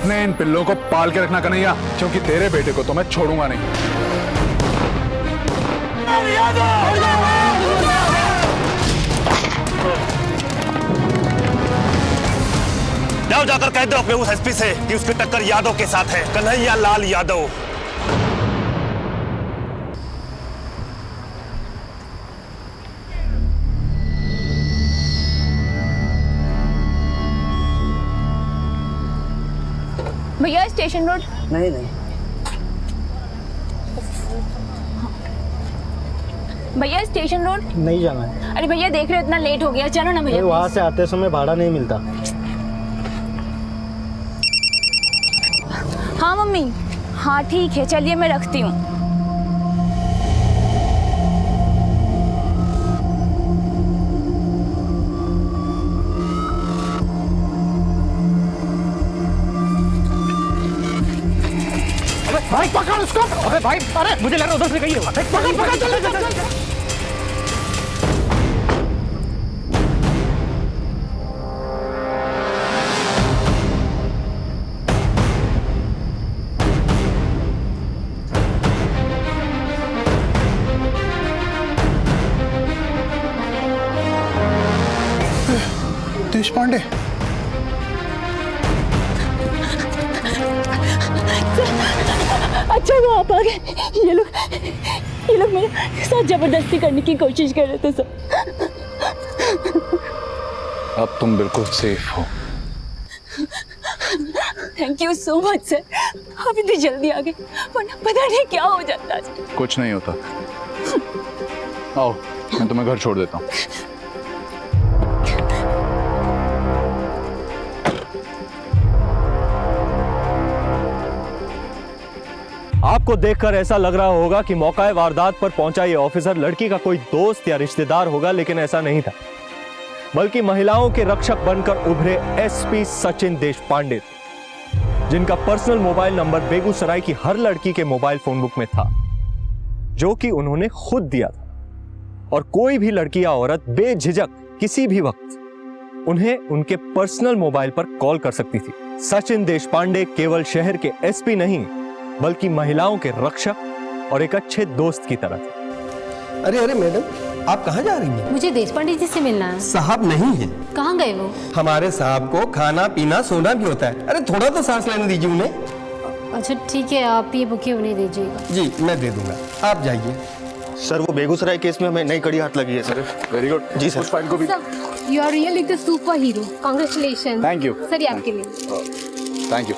अपने इन पिल्लों को पाल के रखना कन्हैया, क्योंकि तेरे बेटे को तो मैं छोड़ूंगा नहीं। जाओ जाकर कह दो अपने उस एसपी से कि उसकी टक्कर यादव के साथ है, कन्हैया लाल यादव। भैया स्टेशन रोड। नहीं नहीं भैया स्टेशन रोड नहीं जाना है। अरे भैया देख रहे हो इतना लेट हो गया, चलो ना भैया। वहाँ से आते समय भाड़ा नहीं मिलता। हाँ मम्मी, हाँ ठीक है, चलिए मैं रखती हूँ। भाई पकड़ उसको। अबे भाई, अरे मुझे लग रहा उधर से गई है। पकड़ पकड़, चल चल चल। देश पांडे, अच्छा वो आप आ गए। ये लोग मेरे साथ जबरदस्ती करने की कोशिश कर रहे थे सर। अब तुम बिल्कुल सेफ हो। Thank you so much sir, आप इतनी जल्दी आ गए, वरना पता नहीं क्या हो जाता। कुछ नहीं होता। आओ, मैं तुम्हें घर छोड़ देता हूँ। आपको देखकर ऐसा लग रहा होगा कि मौका वारदात पर पहुंचा ये ऑफिसर लड़की का कोई दोस्त या रिश्तेदार होगा, लेकिन ऐसा नहीं था, बल्कि महिलाओं के रक्षक बनकर उभरे एसपी सचिन देशपांडे, जिनका पर्सनल मोबाइल नंबर बेगूसराय की हर लड़की के मोबाइल फोन बुक में था, जो कि उन्होंने खुद दिया था। और कोई भी लड़की या औरत बेझिझक किसी भी वक्त उन्हें उनके पर्सनल मोबाइल पर कॉल कर सकती थी। सचिन देशपांडे केवल शहर के एसपी नहीं, बल्कि महिलाओं के रक्षक और एक अच्छे दोस्त की तरह थे। अरे अरे मैडम, आप कहाँ जा रही हैं? मुझे देशपांडे जी से मिलना है। साहब नहीं है। कहाँ गए वो? हमारे साहब को खाना पीना सोना भी होता है। अरे थोड़ा तो सांस लेने दीजिए उन्हें। अच्छा ठीक है, आप ये बुके उन्हें दीजिएगा। जी मैं दे दूंगा, आप जाइए। सर वो बेगूसराय केस में हमें नई कड़ी हाथ लगी है सर। वेरी गुड जी सर। उस फाइल को भी। You are really the superhero, congratulation. Thank you sir ये आपके लिए। Thank you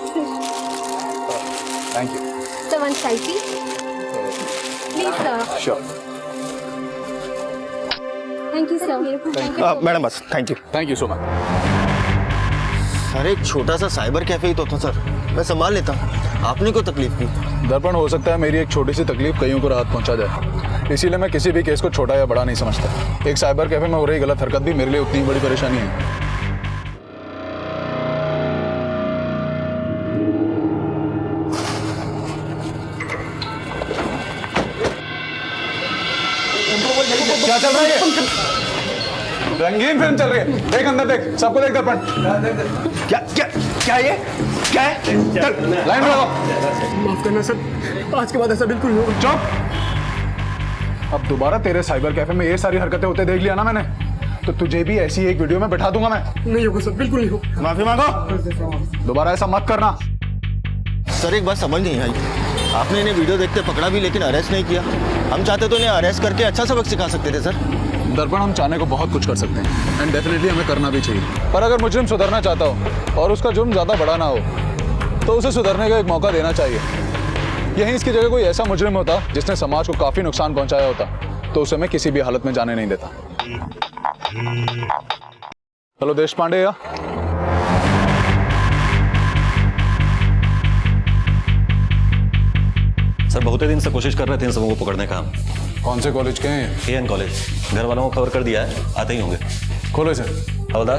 thank you. Sir one selfie please sir. Sure. Thank you sir. Madam बस thank you so much. Sir एक छोटा सा साइबर कैफे ही तो था sir, मैं संभाल लेता। आपने को तकलीफ की? दर्पण, हो सकता है मेरी एक छोटी सी तकलीफ कईयों को राहत पहुंचा जाए, इसीलिए मैं किसी भी केस को छोटा या बड़ा नहीं समझता। एक साइबर कैफे में हो रही गलत हरकत भी मेरे लिए उतनी बड़ी परेशानी है। क्या चल रहा है? रंगीन फिल्म चल रही है, देख अंदर देख, सबको देख दर्पण। क्या क्या क्या ये क्या है? लाइन में लगाओ। माफ करना सर, आज के बाद ऐसा बिल्कुल नहीं होगा। चुप। अब दोबारा तेरे साइबर कैफे में ये सारी हरकतें होते देख लिया ना मैंने, तो तुझे भी ऐसी एक वीडियो में बैठा दूंगा मैं। नहीं होगा सर, बिल्कुल नहीं होगा। माफी मांगो, दोबारा ऐसा मत करना। सर एक बात समझ नहीं आई, आपने इन्हें वीडियो देखते पकड़ा भी लेकिन अरेस्ट नहीं किया। हम चाहते तो इन्हें अरेस्ट करके अच्छा सबक सिखा सकते थे सर। दर्पण, हम चाहने को बहुत कुछ कर सकते हैं एंड डेफिनेटली हमें करना भी चाहिए, पर अगर मुजरिम सुधरना चाहता हो और उसका जुर्म ज़्यादा बड़ा ना हो तो उसे सुधरने का एक मौका देना चाहिए। यहीं इसकी जगह कोई ऐसा मुजरिम होता जिसने समाज को काफ़ी नुकसान पहुंचाया होता तो उसे मैं किसी भी हालत में जाने नहीं देता। हेलो देशपांडे। या सर बहुत ही दिन से कोशिश कर रहे थे इन सबों को पकड़ने का। कौन से कॉलेज के हैं? AN college. घर वालों को खबर कर दिया है, आते ही होंगे। खोलो इसे। हवलदार।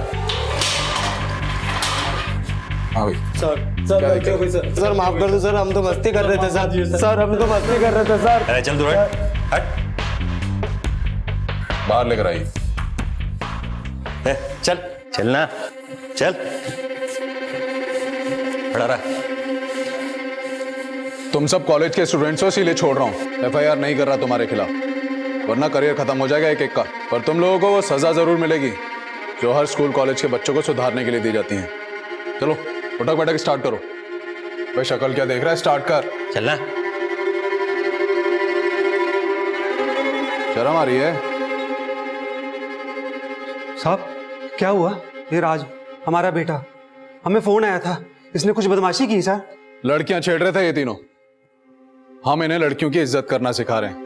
हाँ भाई। सर माफ कर दो सर, हम तो मस्ती कर रहे थे सर, हम तो मस्ती कर रहे थे सर। अरे चल दूर हट। बाहर लेकर आई। चल चलना चल। खड़ा रहा। तुम सब कॉलेज के स्टूडेंट्स हो, इसीलिए छोड़ रहा हूँ। FIR नहीं कर रहा तुम्हारे खिलाफ, वरना करियर खत्म हो जाएगा एक एक का। पर तुम लोगों को वो सजा जरूर मिलेगी जो हर स्कूल कॉलेज के बच्चों को सुधारने के लिए दी जाती है। चलो उठक बैठक स्टार्ट करो। भाई शक्ल क्या देख रहा है, स्टार्ट कर। चलना। शर्म आ रही है? साहब क्या हुआ? ये राज हमारा बेटा, हमें फोन आया था, इसने कुछ बदमाशी की सर। लड़कियां छेड़ रहे थे ये तीनों। हम इन्हें लड़कियों की इज्जत करना सिखा रहे हैं।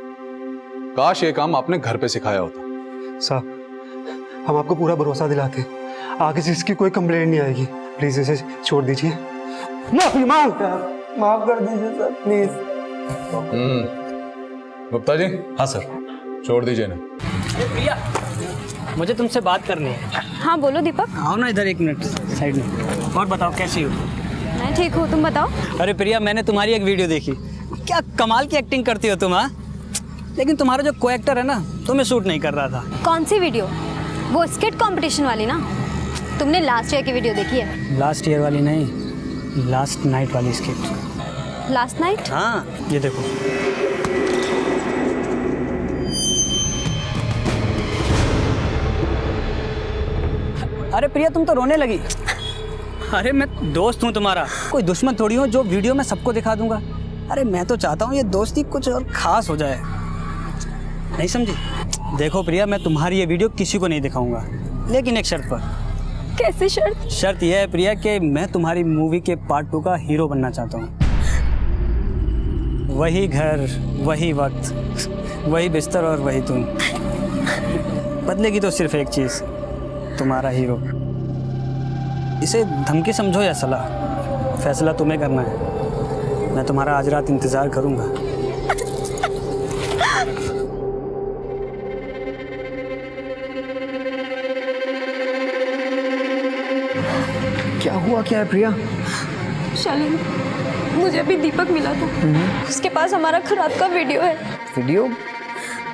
काश ये काम आपने घर पे सिखाया होता। साहब हम आपको पूरा भरोसा दिलाते, आगे से इसकी कोई कंप्लेंट नहीं आएगी। प्लीज इसे छोड़ दीजिए। माफी मांग, माफ कर दीजिए सर प्लीज। गुप्ता जी। हाँ सर। छोड़ दीजिए ना। प्रिया, मुझे तुमसे बात करनी है। हाँ बोलो दीपक। आओ ना इधर 1 मिनट साइड में। और बताओ कैसी हो? मैं ठीक हूँ, तुम बताओ। अरे प्रिया, मैंने तुम्हारी एक वीडियो देखी। क्या कमाल की एक्टिंग करती हो तुम, हाँ? लेकिन तुम्हारा जो को एक्टर है ना, तुम्हें सूट नहीं कर रहा था। कौन सी वीडियो? वो स्किट कंपटीशन वाली ना? तुमने लास्ट ईयर की वीडियो देखी है? लास्ट ईयर वाली नहीं, लास्ट नाइट वाली स्किट। Last night? हाँ, ये देखो। अरे प्रिया, तुम तो रोने लगी। अरे मैं दोस्त हूँ तुम्हारा, कोई दुश्मन थोड़ी हूँ जो वीडियो में सबको दिखा दूंगा। अरे मैं तो चाहता हूँ ये दोस्ती कुछ और खास हो जाए, नहीं समझी? देखो प्रिया, मैं तुम्हारी ये वीडियो किसी को नहीं दिखाऊंगा, लेकिन एक शर्त पर। कैसी शर्त? शर्त यह है प्रिया कि मैं तुम्हारी मूवी के पार्ट 2 का हीरो बनना चाहता हूँ। वही घर, वही वक्त, वही बिस्तर और वही तुम। बदलेगी तो सिर्फ एक चीज़, तुम्हारा हीरो। इसे धमकी समझो या सलाह, फैसला तुम्हें करना है। मैं तुम्हारा आज रात इंतज़ार करूँगा। क्या हुआ, क्या है प्रिया? शालिनी, मुझे अभी दीपक मिला था। उसके पास हमारा खराब का वीडियो है। वीडियो?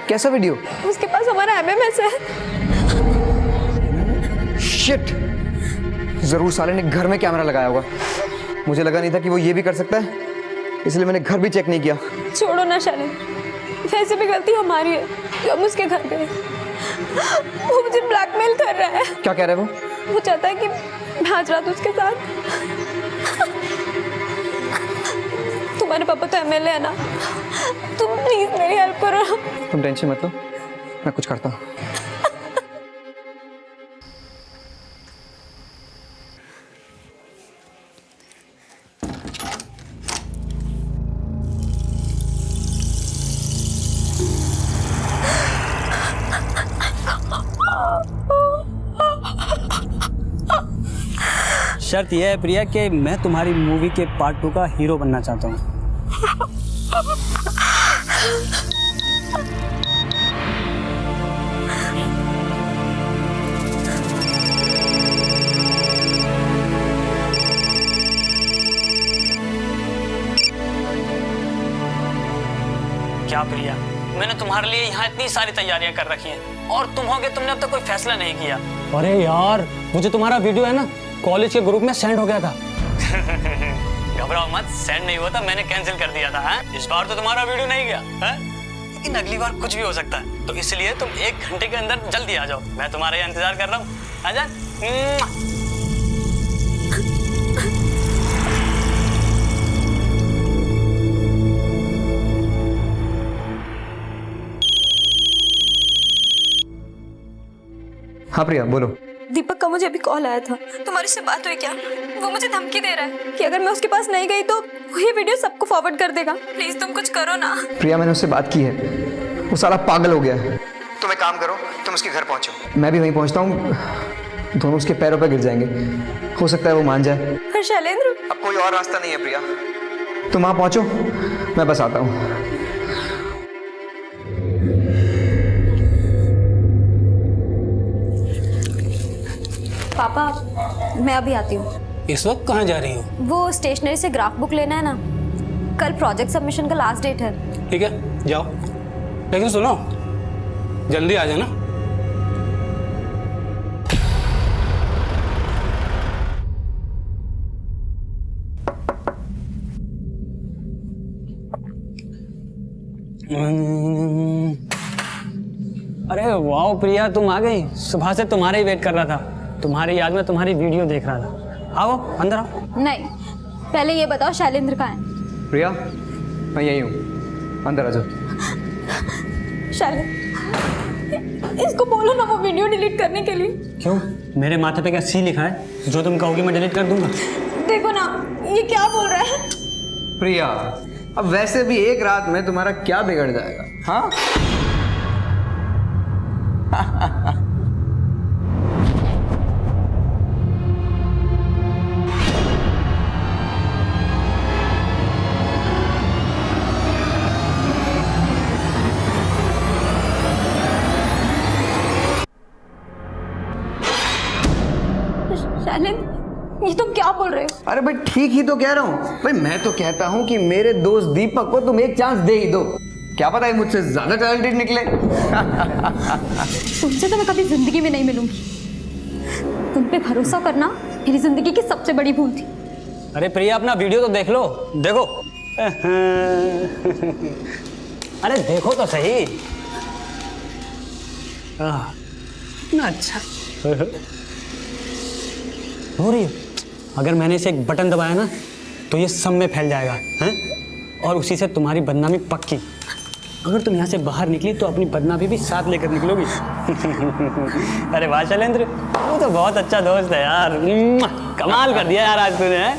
कैसा वीडियो? उसके पास हमारा MMS है। शिट! जरूर साले ने घर में कैमरा लगाया होगा। मुझे लगा नहीं था कि वो ये भी कर सकता है, इसलिए मैंने घर भी चेक नहीं किया। छोड़ो ना शालिनी, वैसे भी गलती हमारी है जो हम उसके घर गए। वो मुझे ब्लैकमेल कर रहा है। क्या कह रहा है वो? वो चाहता है कि मैं आज रात उसके साथ। तुम्हारे पापा तो MLA है ना, तुम प्लीज मेरी हेल्प करो। तुम टेंशन मत लो, मैं कुछ करता हूँ। शर्त यह है प्रिया कि मैं तुम्हारी मूवी के पार्ट 2 का हीरो बनना चाहता हूँ। क्या प्रिया, मैंने तुम्हारे लिए यहाँ इतनी सारी तैयारियां कर रखी हैं और तुम होगे, तुमने अब तक कोई फैसला नहीं किया। अरे यार, मुझे तुम्हारा वीडियो है ना कॉलेज के ग्रुप में सेंड हो गया था। घबराओ मत, सेंड नहीं हुआ था, मैंने कैंसिल कर दिया था। इस बार तो तुम्हारा वीडियो नहीं गया है? लेकिन अगली बार कुछ भी हो सकता है, तो इसलिए तुम 1 घंटे के अंदर जल्दी आ जाओ। मैं तुम्हारा यहाँ इंतजार कर रहा हूँ। आजा। हाँ प्रिया बोलो। दीपक का मुझे अभी कॉल आया था, तुम्हारी से बात हुई क्या? वो मुझे धमकी दे रहा है कि अगर मैं उसके पास नहीं गई तो वो ये वीडियो सबको फॉरवर्ड कर देगा। प्लीज तुम कुछ करो ना। प्रिया मैंने उससे बात की है, वो साला पागल हो गया है। तुम एक काम करो, तुम उसके घर पहुंचो, मैं भी वहीं पहुंचता हूँ। दोनों उसके पैरों पर गिर जाएंगे, हो सकता है वो मान जाए। पर शैलेंद्र, अब कोई और रास्ता नहीं है प्रिया, तुम वहाँ पहुंचो, मैं बस आता हूँ। पापा, मैं अभी आती हूँ। इस वक्त कहाँ जा रही हो? वो स्टेशनरी से ग्राफ बुक लेना है ना, कल प्रोजेक्ट सबमिशन का लास्ट डेट है। ठीक है, जाओ, लेकिन सुनो, जल्दी आ जाना। अरे वाह प्रिया, तुम आ गई। सुबह से तुम्हारे ही वेट कर रहा था, तुम्हारी याद में तुम्हारी वीडियो देख रहा था। आओ अंदर आओ। नहीं, पहले ये बताओ शैलेंद्र कहाँ है? प्रिया, मैं यही हूँ, अंदर आ जाओ। शैलेंद्र, इसको बोलो ना वो वीडियो डिलीट करने के लिए। क्यों? मेरे माथे पे क्या सी लिखा है? जो तुम कहोगी मैं डिलीट कर दूंगा। देखो ना, ये क्या बोल रहा है। प्रिया, अब वैसे भी एक रात में तुम्हारा क्या बिगड़ जाएगा? हाँ, शैलेंद्र, ये तुम क्या बोल रहे हो? अरे भाई ठीक ही तो कह रहा हूँ भाई। मैं तो कहता हूँ कि मेरे दोस्त दीपक को तुम एक चांस दे ही दो। क्या पता है मुझसे ज्यादा टैलेंटेड निकले। तुमसे तो मैं कभी जिंदगी में नहीं मिलूंगी। तुम पे भरोसा करना मेरी जिंदगी की सबसे बड़ी भूल थी। अरे प्रिया, अपना वीडियो तो देख लो। देखो अरे देखो तो सही। इतना अच्छा हो रही है। अगर मैंने इसे एक बटन दबाया ना तो ये सब में फैल जाएगा, हैं? और उसी से तुम्हारी बदनामी पक्की। अगर तुम यहाँ से बाहर निकली तो अपनी बदनामी भी साथ लेकर निकलोगी। अरे वाह शैलेंद्र, तू तो बहुत अच्छा दोस्त है यार। कमाल कर दिया यार आज तूने, हैं?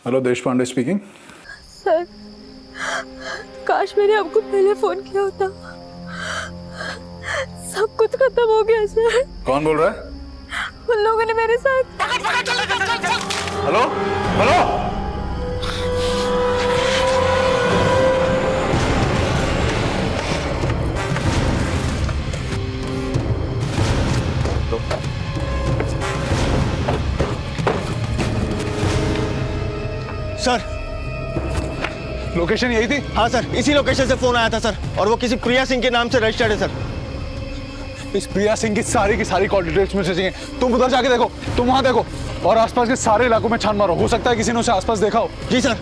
हेलो, देश पांडे स्पीकिंग। सर, काश मैंने आपको पहले फोन किया होता। सब कुछ खत्म हो गया सर। कौन बोल रहा है? उन लोगों ने मेरे साथ। हेलो हेलो, सर, लोकेशन यही थी? हाँ सर, इसी लोकेशन से फोन आया था सर, और वो किसी प्रिया सिंह के नाम से रजिस्टर्ड है सर। इस प्रिया सिंह की सारी कॉल डिटेल्स मुझे चाहिए। तुम उधर जाके देखो, तुम वहां देखो और आसपास के सारे इलाकों में छान मारो। हो सकता है किसी ने उसे आसपास देखा हो। जी सर।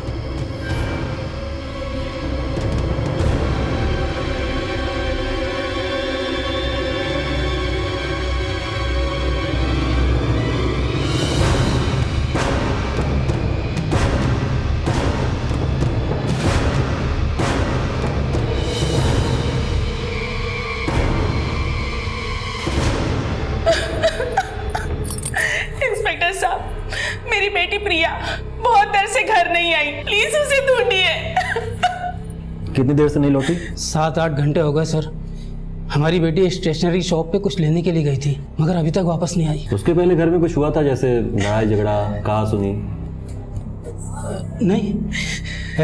इंस्पेक्टर साहब, मेरी बेटी प्रिया बहुत देर से घर नहीं आई, प्लीज उसे ढूंढिए। कितनी देर से नहीं लौटी? 7-8 घंटे हो गए सर। हमारी बेटी स्टेशनरी शॉप पे कुछ लेने के लिए गई थी, मगर अभी तक वापस नहीं आई। उसके पहले घर में कुछ हुआ था, जैसे लड़ाई झगड़ा, कहा सुनी? नहीं,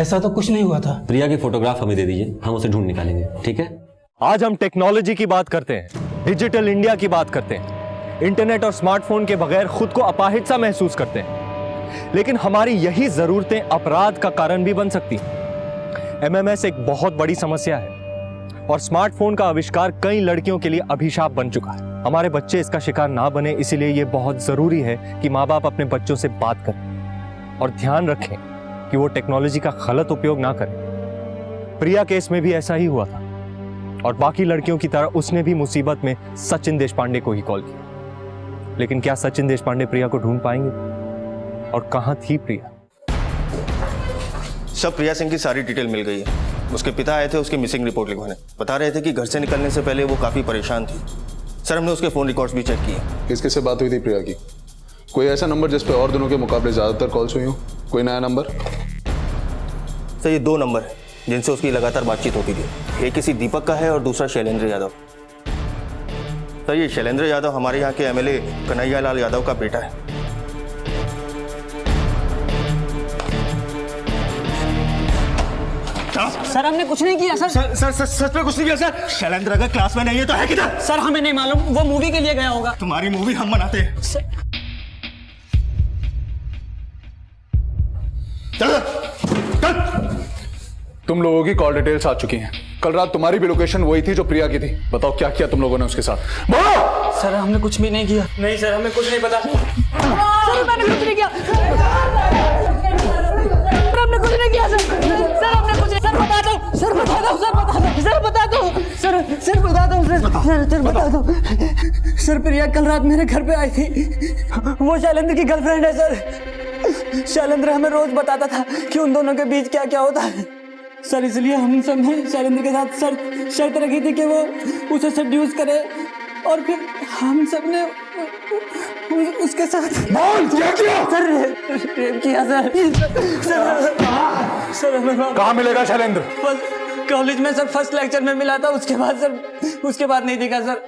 ऐसा तो कुछ नहीं हुआ था। प्रिया की फोटोग्राफ हमें दे दीजिए, हम उसे ढूंढ निकालेंगे, ठीक है? आज हम टेक्नोलॉजी की बात करते हैं, डिजिटल इंडिया की बात करते हैं, इंटरनेट और स्मार्टफोन के बगैर खुद को अपाहिज सा महसूस करते हैं। लेकिन हमारी यही जरूरतें अपराध का कारण भी बन सकती हैं। एमएमएस एक बहुत बड़ी समस्या है और स्मार्टफोन का आविष्कार कई लड़कियों के लिए अभिशाप बन चुका है। हमारे बच्चे इसका शिकार ना बने, इसीलिए यह बहुत जरूरी है कि माँ बाप अपने बच्चों से बात करें और ध्यान रखें कि वो टेक्नोलॉजी का गलत उपयोग ना करें। प्रिया केस में भी ऐसा ही हुआ था और बाकी लड़कियों की तरह उसने भी मुसीबत में सचिन देशपांडे को ही कॉल किया। लेकिन क्या सचिन देशपांडे प्रिया को ढूंढ पाएंगे? और कहां थी प्रिया? सब प्रिया सिंह की सारी डिटेल मिल गई है। उसके पिता आए थे उसकी मिसिंग रिपोर्ट लिखवाने। बता रहे थे कि घर से निकलने से पहले वो काफी परेशान थी। सर, हमने उसके फोन रिकॉर्ड्स भी चेक किए। किसके से बात हुई थी प्रिया की? कोई ऐसा नंबर जिस पे और दिनों के मुकाबले ज्यादातर कॉल्स हुई हो? कोई नया नंबर? सर, ये 2 नंबर है जिनसे उसकी लगातार बातचीत होती थी। एक किसी दीपक का है और दूसरा शैलेंद्र यादव। सर, ये शैलेंद्र यादव हमारे यहाँ के एमएलए कन्हैया लाल यादव का बेटा है। सर हमने कुछ नहीं किया सर। सर सच में कुछ नहीं किया सर। शैलेंद्र अगर क्लास में नहीं है तो है किधर? सर हमें नहीं मालूम, वो मूवी के लिए गया होगा। तुम्हारी मूवी हम बनाते हैं। चल। तुम लोगों की कॉल डिटेल्स आ चुकी हैं। कल रात तुम्हारी भी लोकेशन वही थी जो प्रिया की थी। बताओ क्या किया तुम लोगों ने उसके साथ? बोलो। सर हमने कुछ भी नहीं किया। नहीं सर हमें कुछ नहीं पता। सर मैंने कुछ नहीं किया। सर हमने कुछ नहीं किया। सर हमने कुछ नहीं। सर बता दो। सर बता दो। सर बता दो। सर बता दो। सर बता दो। सर बता दो। सर प्रिया कल रात मेरे घर पे आई थी। वो शैलेंद्र की गर्लफ्रेंड है सर। शैलेंद्र हमें रोज बताता था कि उन दोनों के बीच क्या क्या होता है सर, इसलिए हम सब ने शैलेंद्र के साथ शर्त रखी थी कि वो उसे सेड्यूस करे और फिर हम सब ने उसके साथ क्या किया? सर रेप किया सर। सर हमें कहाँ मिलेगा शैलेंद्र? कॉलेज में सर फर्स्ट लेक्चर में मिला था, उसके बाद नहीं दिखा सर।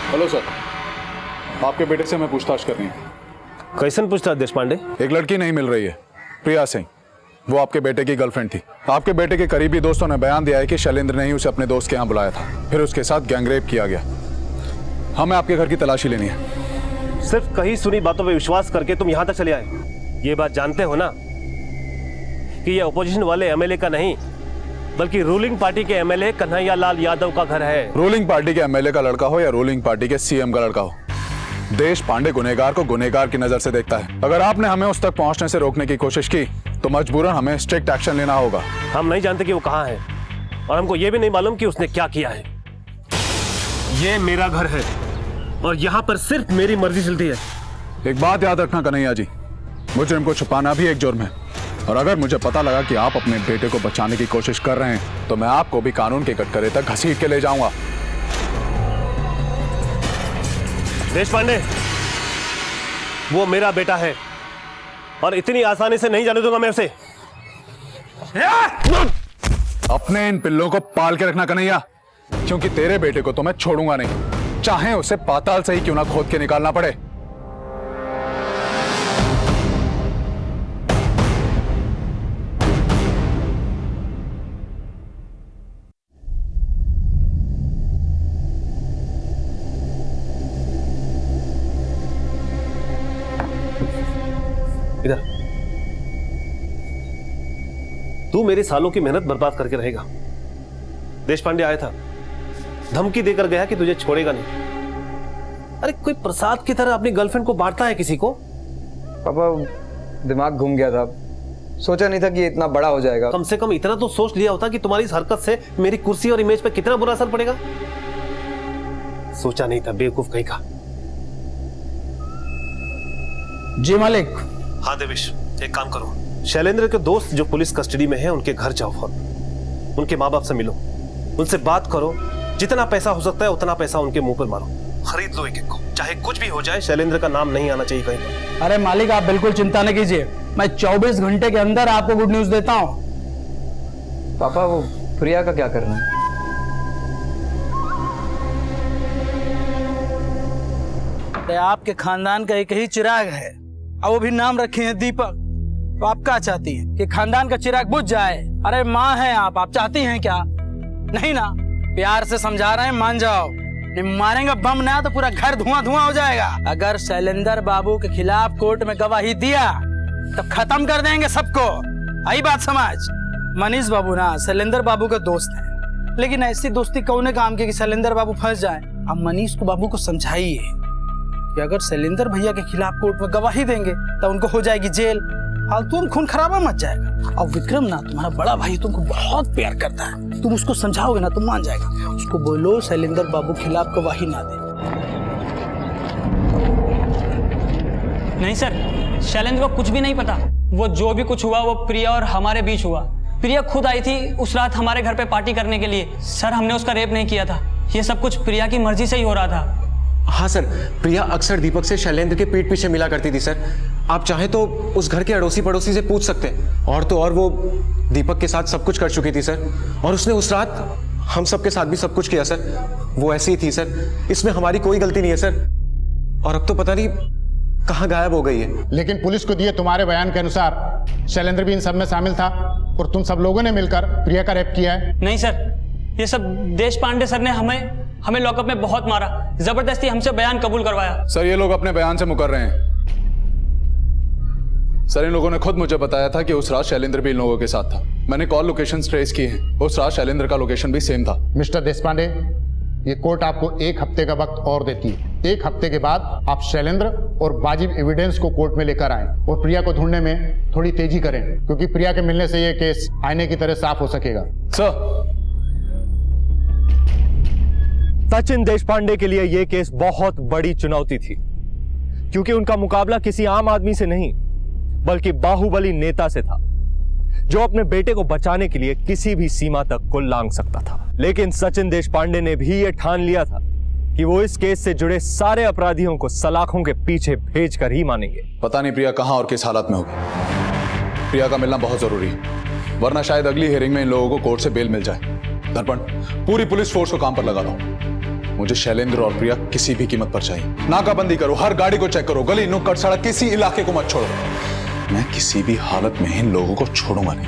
हेलो सर, आपके बेटे से मैं पूछताछ करनी है। कैसन पूछताछ देश पांडे? एक लड़की नहीं मिल रही है, प्रिया सिंह। वो आपके बेटे की गर्लफ्रेंड थी। आपके बेटे के करीबी दोस्तों ने बयान दिया है कि शैलेंद्र ने ही उसे अपने दोस्त के यहाँ बुलाया था, फिर उसके साथ गैंगरेप किया गया। हमें आपके घर की तलाशी लेनी है। सिर्फ कहीं सुनी बातों पे विश्वास करके तुम यहाँ तक चले आए। ये बात जानते हो ना कि ये अपोजिशन वाले एमएलए का नहीं बल्कि रूलिंग पार्टी के एमएलए कन्हैया लाल यादव का घर है। रूलिंग पार्टी के एमएलए का लड़का हो या रूलिंग पार्टी के सीएम का लड़का हो, देश पांडे गुनहगार को गुनहगार की नजर से देखता है। अगर आपने हमें उस तक पहुंचने से रोकने की कोशिश की तो मजबूरन हमें स्ट्रिक्ट एक्शन लेना होगा। हम नहीं जानते कि वो कहाँ है और हमको ये भी नहीं मालूम कि उसने क्या किया है। ये मेरा घर है और यहाँ पर सिर्फ मेरी मर्जी चलती है। एक बात याद रखना कन्हैया जी, मुजरिम को छुपाना भी एक जुर्म है और अगर मुझे पता लगा कि आप अपने बेटे को बचाने की कोशिश कर रहे हैं तो मैं आपको भी कानून के कटघरे तक घसीट के ले जाऊंगा। देश पांडे, वो मेरा बेटा है और इतनी आसानी से नहीं जाने दूंगा मैं उसे। अपने इन पिल्लों को पाल के रखना कन्हैया, क्योंकि तेरे बेटे को तो मैं छोड़ूंगा नहीं, चाहे उसे पाताल से ही क्यों ना खोद के निकालना पड़े। इधर तू मेरे सालों की मेहनत बर्बाद करके रहेगा। देश पांडे आया था, धमकी देकर गया कि तुझे छोड़ेगा नहीं। अरे कोई प्रसाद की तरह अपनी गर्लफ्रेंड को बांटता है किसी को? पापा दिमाग घूम गया था, सोचा नहीं था कि ये इतना बड़ा हो जाएगा। कम से कम इतना तो सोच लिया होता कि तुम्हारी इस हरकत से मेरी कुर्सी और इमेज पर कितना बुरा असर पड़ेगा। सोचा नहीं था, बेवकूफ कहीं का। जी मालिक। हाँ देवेश, एक काम करो, शैलेंद्र के दोस्त जो पुलिस कस्टडी में हैं उनके घर जाओ, फौरन उनके माँ बाप से मिलो, उनसे बात करो, जितना पैसा हो सकता है उतना पैसा उनके मुंह पर मारो, खरीद लो एक एक को, चाहे कुछ भी हो जाए शैलेंद्र का नाम नहीं आना चाहिए कहीं पर। अरे मालिक आप बिल्कुल चिंता न कीजिए, मैं 24 घंटे के अंदर आपको गुड न्यूज देता हूँ। पापा वो प्रिया का क्या करना है? आपके खानदान का एक ही चिराग है और वो भी नाम रखे हैं दीपक। तो आप क्या चाहती हैं कि खानदान का चिराग बुझ जाए? अरे माँ हैं आप चाहती हैं क्या? नहीं ना, प्यार से समझा रहे हैं, मान जाओ। नहीं मारेंगे बम ना तो पूरा घर धुआं धुआं हो जाएगा। अगर शैलेंद्र बाबू के खिलाफ कोर्ट में गवाही दिया तो खत्म कर देंगे सबको। आई बात समझ? मनीष बाबू ना शैलेंद्र बाबू का दोस्त है, लेकिन ऐसी दोस्ती कौन काम की कि शैलेंद्र बाबू फंस जाए। अब मनीष को बाबू को समझाइए कि अगर शैलेंद्र भैया के खिलाफ कोर्ट में गवाही देंगे तो उनको हो जाएगी जेल, फालतू में खून खराबा मच जाएगा। और विक्रम ना तुम्हारा बड़ा भाई तुमको बहुत प्यार करता है, तुम उसको समझाओगे ना तो मान जाएगा। उसको बोलो शैलेंद्र बाबू खिलाफ गवाही ना दे। नहीं सर, शैलेंद्र को कुछ भी नहीं पता। वो जो भी कुछ हुआ वो प्रिया और हमारे बीच हुआ। प्रिया खुद आई थी उस रात हमारे घर पे पार्टी करने के लिए। सर हमने उसका रेप नहीं किया था, ये सब कुछ प्रिया की मर्जी से ही हो रहा था। हाँ सर, प्रिया अक्सर दीपक से शैलेंद्र के पीठ पीछे मिला करती थी सर। आप चाहें तो उस घर के अड़ोसी पड़ोसी से पूछ सकते हैं। और तो और वो दीपक के साथ सब कुछ कर चुकी थी सर, और उसने उस रात हम सब के साथ भी सब कुछ किया सर। वो ऐसी ही थी सर, इसमें हमारी कोई गलती नहीं है सर। और अब तो पता नहीं कहाँ गायब हो गई है। लेकिन पुलिस को दिए तुम्हारे बयान के अनुसार शैलेंद्र भी इन सब में शामिल था और तुम सब लोगों ने मिलकर प्रिया का रेप किया है। नहीं सर, ये सब देश पांडे सर ने हमें हमें लॉकअप में बहुत मारा, जबरदस्ती हमसे बयान कबूल करवाया। सर ये लोग अपने बयान से मुकर रहे हैं। सर इन लोगों ने खुद मुझे बताया था कि उस रात शैलेंद्र भी इन लोगों के साथ था। मैंने कॉल लोकेशन ट्रेस की है, उस रात शैलेंद्र का लोकेशन भी सेम था। मिस्टर देशपांडे, ये कोर्ट आपको 1 हफ्ते का वक्त और देती है। 1 हफ्ते के बाद आप शैलेंद्र और वाजिब एविडेंस को कोर्ट में लेकर आएं और प्रिया को ढूंढने में थोड़ी तेजी करें, क्योंकि प्रिया के मिलने से ये केस आईने की तरह साफ हो सकेगा। सर सचिन देशपांडे के लिए यह केस बहुत बड़ी चुनौती थी, क्योंकि उनका मुकाबला किसी आम आदमी से नहीं बल्कि बाहुबली नेता से था, जो अपने बेटे को बचाने के लिए किसी भी सीमा तक को लांघ सकता था। लेकिन सचिन देशपांडे ने भी यह ठान लिया था कि वो इस केस से जुड़े सारे अपराधियों को सलाखों के पीछे भेजकर ही मानेंगे। पता नहीं प्रिया कहां और किस हालत में होगी। प्रिया का मिलना बहुत जरूरी है, वरना शायद अगली हियरिंग में इन लोगों को कोर्ट से बेल मिल जाए। दर्पण, पूरी पुलिस फोर्स को काम पर लगा लो। मुझे शैलेंद्र और प्रिया किसी भी कीमत पर चाहिए। नाकाबंदी करो, हर गाड़ी को चेक करो, गली नुक्कड़ सड़क किसी इलाके को मत छोड़ो। मैं किसी भी हालत में इन लोगों को छोड़ूंगा नहीं।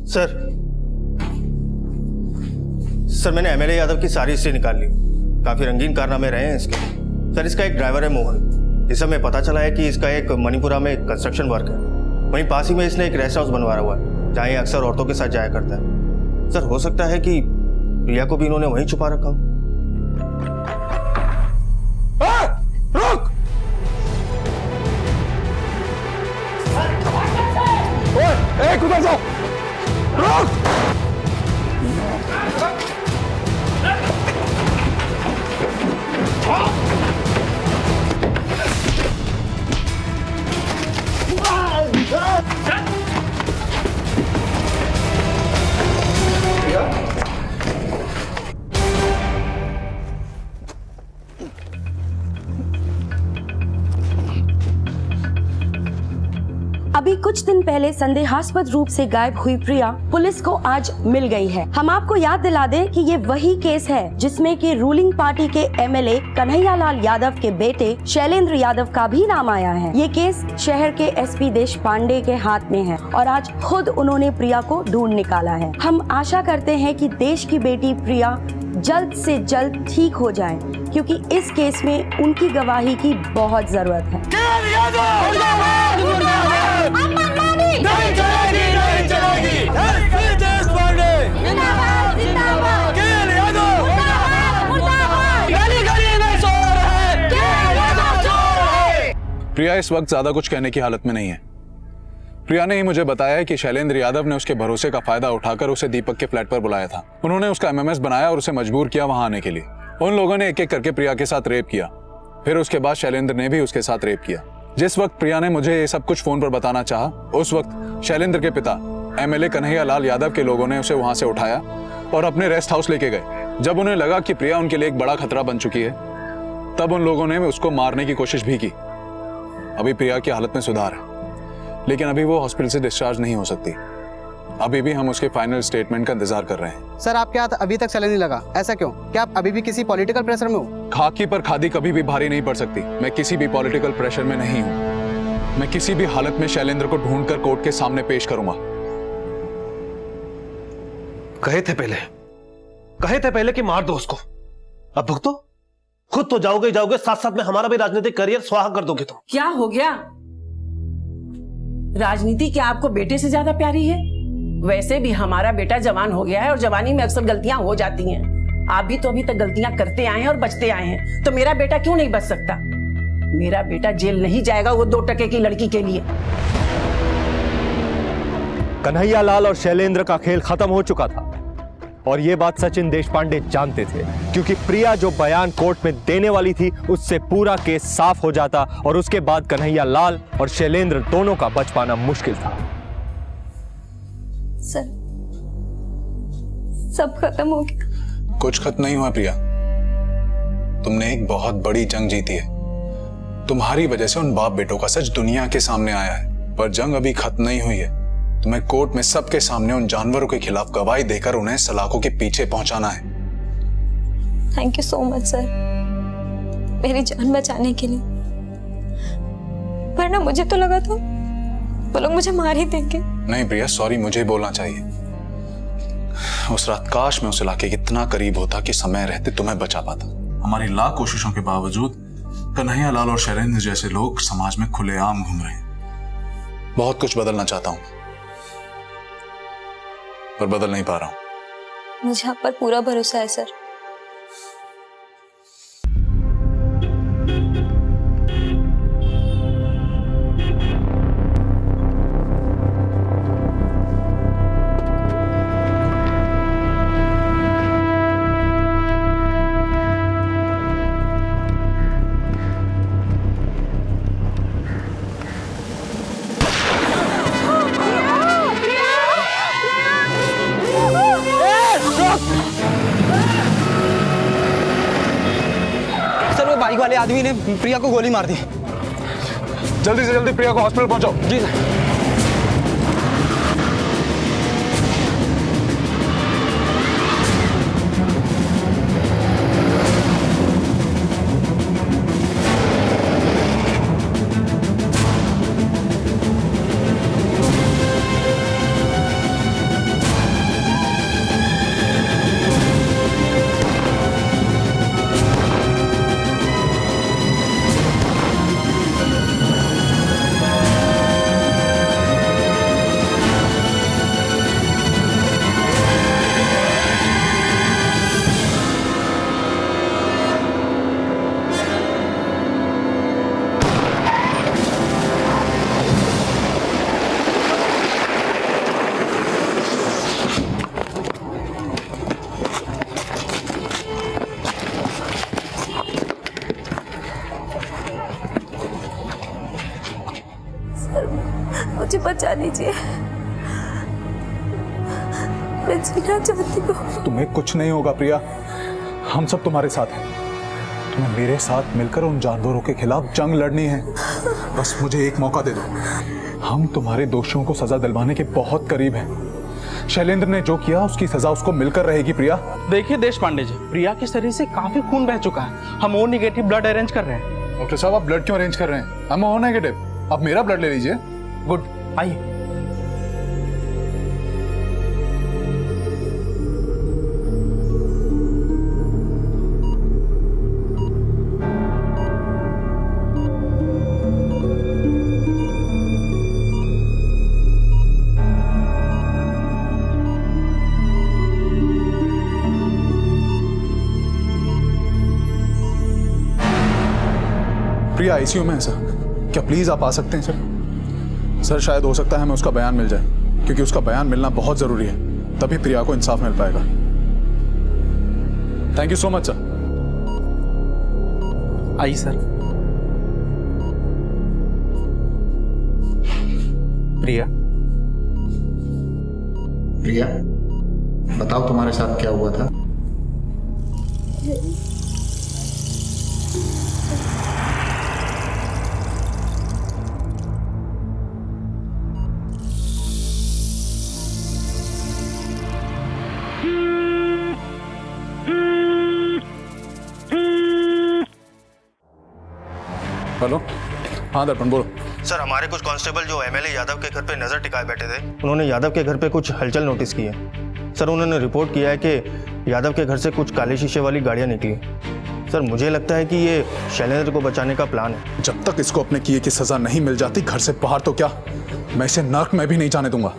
सर मैंने एमएलए यादव की सारी हिस्ट्री निकाल ली। काफी रंगीन कारनामे रहे हैं इसके। सर इसका एक ड्राइवर है मोहन। इस समय पता चला है कि इसका एक मणिपुरा में कंस्ट्रक्शन वर्क है। वहीं पास ही में इसने एक रेस्ट हाउस बनवाया हुआ है, जहाँ ये अक्सर औरतों के साथ जाया करता है। सर हो सकता है कि प्रिया को भी इन्होंने वहीं छुपा रखा हो। रुक! ओए, उधर जाओ! रुक! अभी कुछ दिन पहले संदेहास्पद रूप से गायब हुई प्रिया पुलिस को आज मिल गई है। हम आपको याद दिला दें कि ये वही केस है जिसमें कि रूलिंग पार्टी के एमएलए कन्हैया लाल यादव के बेटे शैलेंद्र यादव का भी नाम आया है। ये केस शहर के एसपी देशपांडे के हाथ में है और आज खुद उन्होंने प्रिया को ढूंढ निकाला है। हम आशा करते हैं कि देश की बेटी प्रिया जल्द से जल्द ठीक हो जाए, क्योंकि इस केस में उनकी गवाही की बहुत जरूरत है। प्रिया इस वक्त ज्यादा कुछ कहने की हालत में नहीं है। प्रिया ने ही मुझे बताया है कि शैलेंद्र यादव ने उसके भरोसे का फायदा उठाकर उसे दीपक के फ्लैट पर बुलाया था। उन्होंने उसका एमएमएस बनाया और उसे मजबूर किया वहां आने के लिए। उन लोगों ने एक एक करके प्रिया के साथ रेप किया, फिर उसके बाद शैलेंद्र ने भी उसके साथ रेप किया। जिस वक्त प्रिया ने मुझे ये सब कुछ फोन पर बताना चाहा, उस वक्त शैलेंद्र के पिता एमएलए कन्हैया लाल यादव के लोगों ने उसे वहां से उठाया और अपने रेस्ट हाउस लेके गए। जब उन्हें लगा कि प्रिया उनके लिए एक बड़ा खतरा बन चुकी है, तब उन लोगों ने उसको मारने की कोशिश भी की। अभी प्रिया की हालत में सुधार है, लेकिन अभी वो हॉस्पिटल से डिस्चार्ज नहीं हो सकती। अभी भी हम उसके फाइनल स्टेटमेंट का इंतजार कर रहे हैं। सर आपके हाथ अभी तक सैलरी नहीं लगा, ऐसा क्यों? क्या आप अभी भी किसी पॉलिटिकल प्रेशर में हो? खाकी पर खादी कभी भी भारी नहीं पड़ सकती। मैं किसी भी पॉलिटिकल प्रेशर में नहीं हूं। मैं किसी भी हालत में शैलेंद्र को ढूंढकर कोर्ट के सामने पेश करूंगा। कहे थे पहले कि मार दो उसको, अब भुगतो। खुद तो जाओगे साथ साथ में हमारा भी राजनीतिक करियर स्वाहा कर दोगे तुम। क्या हो गया? राजनीति क्या आपको बेटे से ज्यादा प्यारी है? वैसे भी हमारा बेटा जवान हो गया है और जवानी में अक्सर गलतियां हो जाती हैं। आप भी तो अभी तक गलतियां करते आए हैं और बचते आए हैं, तो मेरा बेटा क्यों नहीं बच सकता? मेरा बेटा जेल नहीं जाएगा वो 2 टके की लड़की के लिए। कन्हैया लाल और शैलेंद्र का खेल खत्म हो चुका था और ये बात सचिन देशपांडे जानते थे, क्योंकि प्रिया जो बयान कोर्ट में देने वाली थी उससे पूरा केस साफ हो जाता और उसके बाद कन्हैया लाल और शैलेंद्र दोनों का बच पाना मुश्किल था। सर, सब खत्म हो गया। कुछ खत्म नहीं हुआ प्रिया। तुमने एक बहुत बड़ी जंग जीती है। तुम्हारी वजह से उन बाप बेटों का सच दुनिया के सामने आया है, पर जंग अभी खत्म नहीं हुई है। तुम्हें कोर्ट में सबके सामने उन जानवरों के खिलाफ गवाही देकर उन्हें सलाखों के पीछे पहुंचाना है। Thank you so much sir, मेरी जान बचाने के लिए। वरना मुझे तो लगा था वो लोग मुझे मार ही देंगे। नहीं प्रिया, सॉरी, मुझे ही बोलना चाहिए। उस रात काश मैं उस इलाके के इतना करीब होता कि समय रहते तुम्हें बचा पाता। हमारी लाख कोशिशों के बावजूद कन्हैया लाल और शैलेंद्र जैसे लोग समाज में खुलेआम घूम रहे हैं। बहुत कुछ बदलना चाहता हूं पर बदल नहीं पा रहा हूं। मुझे आप पर पूरा भरोसा है सर। बाइक वाले आदमी ने प्रिया को गोली मार दी। जल्दी से जल्दी प्रिया को हॉस्पिटल पहुंचाओ। जी सर। मुझे बचा लीजिए, मैं जीना चाहती हूँ। तुम्हें कुछ नहीं होगा प्रिया, हम सब तुम्हारे साथ हैं। तुम्हें मेरे साथ मिलकर उन जानवरों के खिलाफ जंग लड़नी है। बस मुझे एक मौका दे दो। हम तुम्हारे दोषियों को सजा दिलवाने के बहुत करीब हैं। शैलेंद्र ने जो किया उसकी सजा उसको मिलकर रहेगी प्रिया। देखिए देश पांडे जी, प्रिया के शरीर से काफी खून बह चुका है। हम ओ नेगेटिव ब्लड अरेंज कर रहे हैं। डॉक्टर साहब, आप ब्लड क्यों अरेंज कर रहे हैं? हम ओ नेगेटिव, आप मेरा ब्लड ले लीजिए। गुड, आइए। प्रिया आईसीयू में है सर, क्या प्लीज आप आ सकते हैं सर? सर शायद हो सकता है हमें उसका बयान मिल जाए, क्योंकि उसका बयान मिलना बहुत जरूरी है, तभी प्रिया को इंसाफ मिल पाएगा। Thank you so much sir. आइए सर। प्रिया, प्रिया बताओ तुम्हारे साथ क्या हुआ था? हेलो, हाँ दर्पण बोलो। सर, हमारे कुछ कांस्टेबल जो एमएलए यादव के घर पे नजर टिकाए बैठे थे, उन्होंने यादव के घर पे कुछ हलचल नोटिस की है। सर, उन्होंने रिपोर्ट किया है कि यादव के घर से कुछ काले शीशे वाली गाड़ियां निकली। सर, मुझे लगता है कि ये शैलेंद्र को बचाने का प्लान है। जब तक इसको अपने किए की सजा नहीं मिल जाती घर से बाहर, तो क्या मैं इसे नर्क में भी नहीं जाने दूंगा।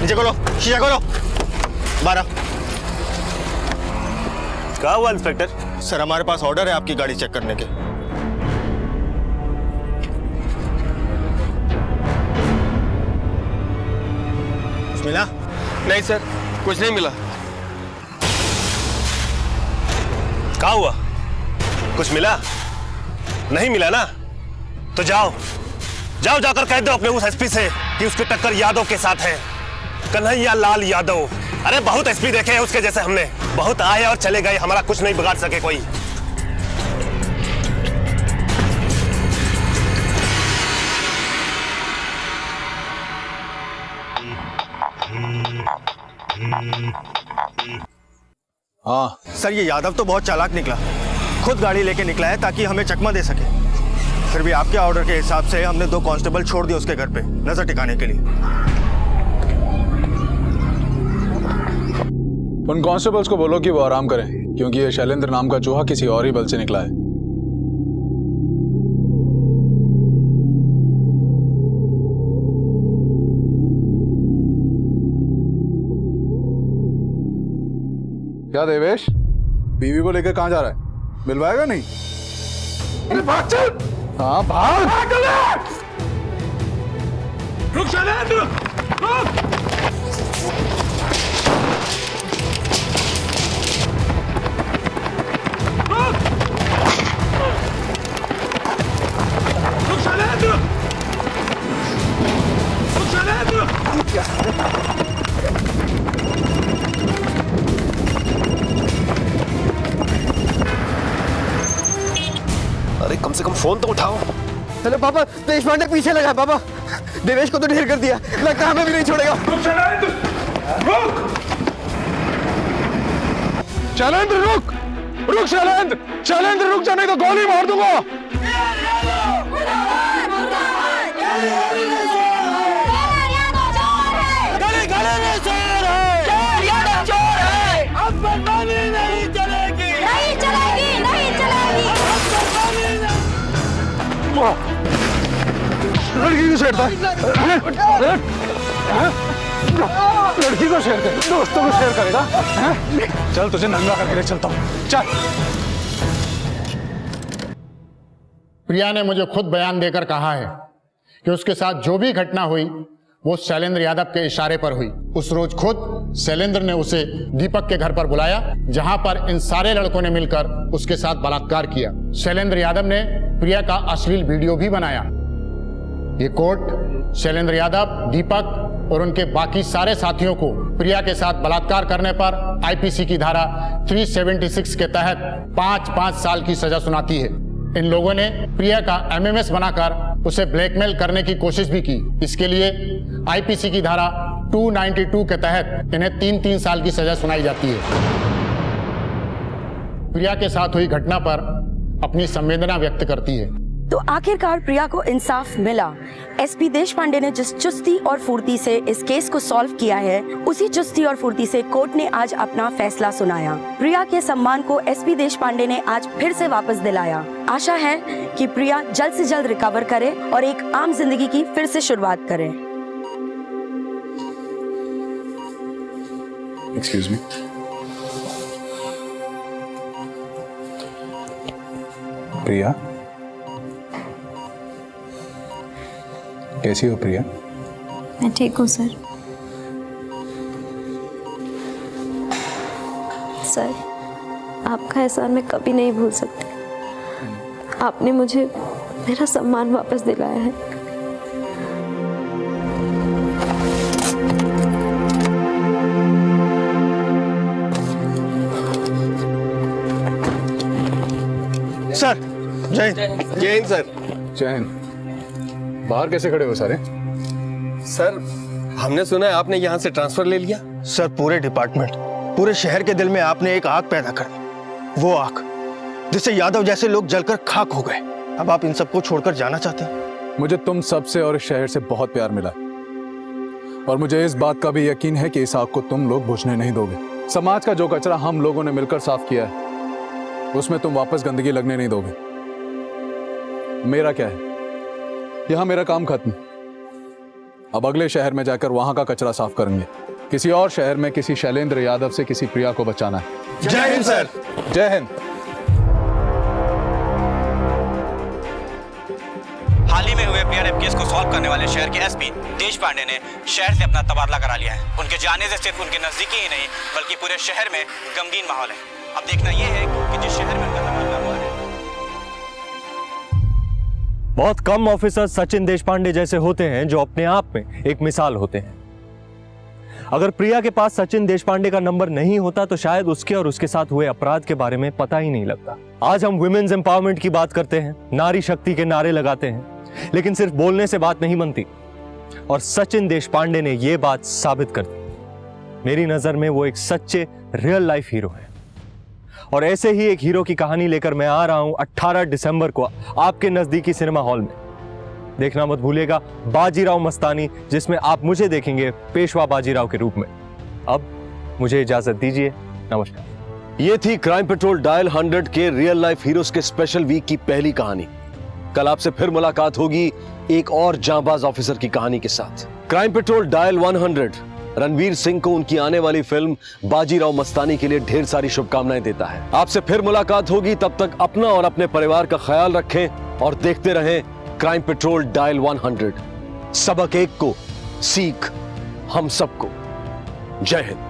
नीचे खोलो, शीशा खोलो। 12। क्या हुआ इंस्पेक्टर? सर, हमारे पास ऑर्डर है आपकी गाड़ी चेक करने के। कुछ मिला? नहीं सर, कुछ नहीं मिला। क्या हुआ? कुछ मिला? नहीं मिला ना? तो जाओ जाओ, जाकर कह दो अपने उस एसपी से कि उसकी टक्कर यादव के साथ है, कन्हैया लाल यादव। अरे बहुत एसपी देखे हैं उसके जैसे हमने, बहुत आए और चले गए, हमारा कुछ नहीं बिगाड़ सके कोई। हाँ सर, ये यादव तो बहुत चालाक निकला, खुद गाड़ी लेके निकला है ताकि हमें चकमा दे सके। फिर भी आपके ऑर्डर के हिसाब से हमने 2 कांस्टेबल छोड़ दिए उसके घर पे नजर टिकाने के लिए। उन कांस्टेबल्स को बोलो कि वो आराम करें, क्योंकि ये शैलेंद्र नाम का चूहा किसी और ही बल से निकला है। क्या देवेश, बीवी को लेकर कहां जा रहा है? मिलवाएगा नहीं? अरे भाग चल। हाँ भाग। रुक शैलेंद्र, रुक। अरे कम से कम फोन तो उठाओ। हेलो पापा, देश पांडे पीछे लगा है पापा। देवेश को तो ढेर कर दिया, लगता है हमें भी नहीं छोड़ेगा। रुक शैलेंद्र, रुक रुक शैलेंद्र, शैलेंद्र रुक जा, नहीं तो गोली मार दूंगा। लड़की को छेड़ता है, लड़की को शेयर कर, दोस्तों को शेयर करेगा? चल तुझे नंगा करके ले चलता हूँ, चल। प्रिया ने मुझे खुद बयान देकर कहा है कि उसके साथ जो भी घटना हुई वो शैलेंद्र यादव के इशारे पर हुई। उस रोज खुद शैलेंद्र ने उसे दीपक के घर पर बुलाया, जहां पर इन सारे लड़कों ने मिलकर उसके साथ बलात्कार किया। शैलेंद्र यादव ने प्रिया का अश्लील वीडियो भी बनाया। ये कोर्ट शैलेंद्र यादव, दीपक और उनके बाकी सारे साथियों को प्रिया के साथ बलात्कार करने पर आईपीसी की धारा 376 के तहत 5-5 साल की सजा सुनाती है। इन लोगों ने प्रिया का एमएमएस बनाकर उसे ब्लैकमेल करने की कोशिश भी की। इसके लिए आईपीसी की धारा 292 के तहत इन्हें 3-3 साल की सजा सुनाई जाती है। प्रिया के साथ हुई घटना पर अपनी संवेदना व्यक्त करती है। तो आखिरकार प्रिया को इंसाफ मिला। एसपी देश पांडे ने जिस चुस्ती और फुर्ती से इस केस को सॉल्व किया है, उसी चुस्ती और फुर्ती से कोर्ट ने आज अपना फैसला सुनाया। प्रिया के सम्मान को एसपी देश पांडे ने आज फिर से वापस दिलाया। आशा है कि प्रिया जल्द से जल्द रिकवर करे और एक आम जिंदगी की फिर से शुरुआत करे। Excuse me. प्रिया, कैसी हो प्रिया? मैं ठीक हूँ सर। सर, आपका एहसान मैं कभी नहीं भूल सकती। आपने मुझे मेरा सम्मान वापस दिलाया है। सर, जय हिंद सर। जय हिंद। बाहर कैसे खड़े हो सारे? सर, हमने सुना है आपने यहाँ से ट्रांसफर ले लिया। सर, पूरे डिपार्टमेंट, पूरे शहर के दिल में आपने एक आग पैदा कर दी। वो आग जिससे यादव जैसे लोग जलकर खाक हो गए। अब आप इन सबको छोड़कर जाना चाहते हैं? मुझे तुम सबसे और इस शहर से बहुत प्यार मिला और मुझे इस बात का भी यकीन है कि इस आग को तुम लोग बुझने नहीं दोगे। समाज का जो कचरा हम लोगों ने मिलकर साफ किया है, उसमें तुम वापस गंदगी लगने नहीं दोगे। मेरा क्या है, यहां मेरा काम खत्म। अब अगले शहर में जाकर वहां का कचरा साफ करेंगे। किसी और शहर में किसी शैलेंद्र यादव से किसी प्रिया को बचाना है। जय हिंद सर। जय हिंद। हाल ही में हुए प्रिया रेप केस को सॉल्व करने वाले शहर के एसपी देश पांडे ने शहर से अपना तबादला करा लिया है। उनके जाने से सिर्फ उनके नजदीकी ही नहीं बल्कि पूरे शहर में गमगीन माहौल है। अब देखना यह है कि जिस शहर में उनका तबादला हुआ है। बहुत कम ऑफिसर सचिन देशपांडे जैसे होते हैं जो अपने आप में एक मिसाल होते हैं। अगर प्रिया के पास सचिन देशपांडे का नंबर नहीं होता तो शायद उसके और उसके साथ हुए अपराध के बारे में पता ही नहीं लगता। आज हम वुमेन्स एम्पावरमेंट की बात करते हैं, नारी शक्ति के नारे लगाते हैं, लेकिन सिर्फ बोलने से बात नहीं बनती और सचिन देशपांडे ने यह बात साबित कर दी। मेरी नजर में वो एक सच्चे रियल लाइफ हीरो है। और ऐसे ही एक हीरो की कहानी लेकर मैं आ रहा हूं 18 दिसंबर को आपके नजदीकी सिनेमा हॉल में। देखना मत भूलिएगा बाजीराव मस्तानी, जिसमें आप मुझे देखेंगे पेशवा बाजीराव के रूप में। अब मुझे इजाजत दीजिए, नमस्कार। ये थी क्राइम पेट्रोल डायल 100 के रियल लाइफ हीरोज के स्पेशल वीक की पहली कहानी। कल आपसे फिर मुलाकात होगी एक और जांबाज ऑफिसर की कहानी के साथ। Crime petrol dial 100 Ranveer Singh को उनकी आने वाली फिल्म बाजीराव मस्तानी के लिए ढेर सारी शुभकामनाएं देता है। आपसे फिर मुलाकात होगी, तब तक अपना और अपने परिवार का ख्याल रखें और देखते रहें क्राइम पेट्रोल डायल 100। सबक एक को, सीख हम सबको। जय हिंद।